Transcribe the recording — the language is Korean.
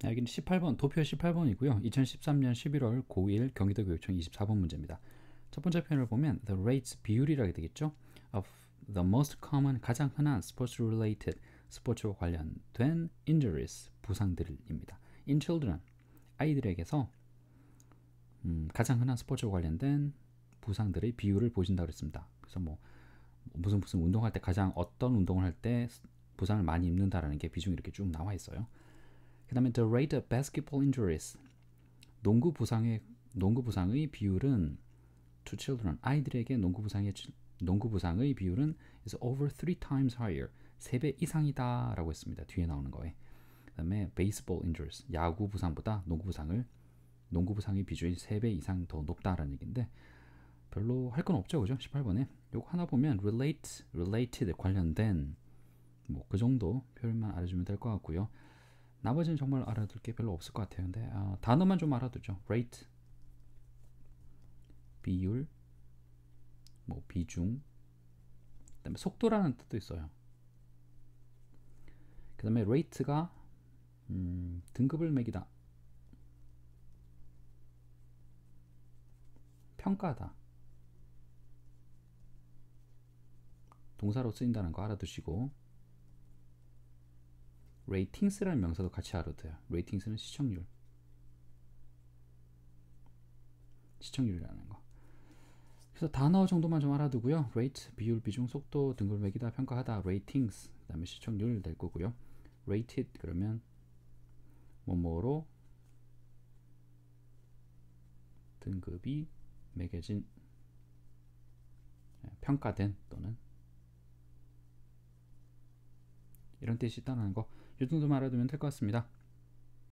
여기는 18번, 도표 18번이고요. 2013년 11월 고1 경기도교육청 24번 문제입니다. 첫 번째 표현을 보면 the rates 비율이라게 되겠죠. of the most common 가장 흔한 sports related 스포츠와 관련된 injuries 부상들입니다. in children 아이들에게서 가장 흔한 스포츠와 관련된 부상들의 비율을 보신다고 했습니다. 그래서 뭐 무슨 운동할 때 가장 어떤 운동을 할 때 부상을 많이 입는다라는 게 비중이 이렇게 쭉 나와 있어요. 그 다음에 the rate of basketball injuries 농구 부상의 비율은 to children 아이들에게 농구 부상의 비율은 is over 3 times higher 3배 이상이다 라고 했습니다. 뒤에 나오는 거에. 그 다음에 baseball injuries 야구 부상보다 농구 부상의 비중이 3배 이상 더 높다라는 얘기인데 별로 할 건 없죠, 그죠? 18번에 요거 하나 보면 related 관련된 뭐 그 정도 표현만 알아주면 될 것 같고요. 나머지는 정말 알아둘 게 별로 없을 것 같아요. 근데 단어만 좀 알아두죠. rate 비율, 뭐 비중, 그다음에 속도라는 뜻도 있어요. 그다음에 rate가 등급을 매기다, 평가다, 동사로 쓰인다는 거 알아두시고 ratings라는 명사도 같이 알아둬요. ratings는 시청률이라는 거. 그래서 단어 정도만 좀 알아두고요. rate 비율, 비중, 속도, 등급을 매기다, 평가하다, ratings 그다음에 시청률 될 거고요. rated 그러면 뭐뭐로 등급이 매겨진, 평가된 또는 이런 뜻이 있다는 거, 이 정도만 알아두면 될 것 같습니다.